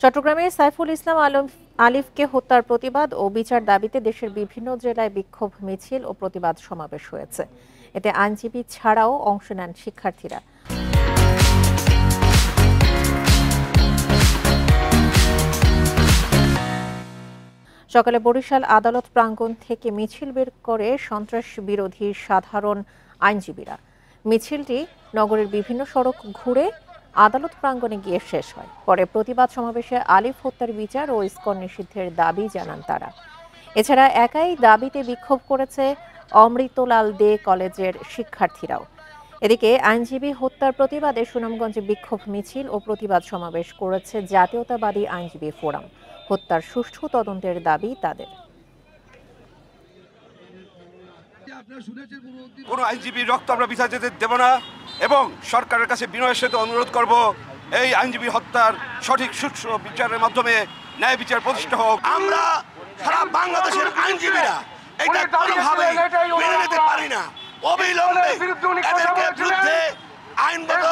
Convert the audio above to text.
চট্টগ্রামে সাইফুল ইসলাম আলিফকে হত্যার প্রতিবাদ ও বিচার দাবিতে দেশের বিভিন্ন জেলায় বিক্ষোভ মিছিল ও প্রতিবাদ সমাবেশ হয়েছে। এতে আইনজীবী ছাড়াও অংশ নেন শিক্ষার্থীরা। সকালে বরিশাল আদালত প্রাঙ্গণ থেকে মিছিল বের করে সন্ত্রাস বিরোধী সাধারণ আইনজীবীরা। মিছিলটি নগরের বিভিন্ন সড়ক ঘুরে আদালত প্রাঙ্গণে গিয়ে শেষ হয়। পরে প্রতিবাদ সমাবেশে আলিফ হত্যার বিচার ও ইসকন নিষিদ্ধের দাবি জানান তারা। এছাড়া একই দাবিতে বিক্ষোভ করেছে অমৃতলাল দে কলেজের শিক্ষার্থীরাও। এদিকে আইনজীবী হত্যার প্রতিবাদে সুনামগঞ্জে বিক্ষোভ মিছিল ও প্রতিবাদ সমাবেশ করেছে জাতীয়তাবাদী আইনজীবী ফোরাম। হত্যার সুষ্ঠু তদন্তের দাবি তাদের। কোনো আইনজীবীর রক্ত আমরা বিচার যেতে দেব না এবং সরকারের কাছে বিনয়ের সাথে অনুরোধ করব, এই আইনজীবী হত্যার সঠিক সুষ্ঠু বিচারের মাধ্যমে ন্যায় বিচার প্রতিষ্ঠা হোক। আমরা সারা বাংলাদেশের আইনজীবীরা এটা কোনোভাবে মেনে নিতে পারি না। অবিলম্বে এদেরকে বিরুদ্ধে আইনগত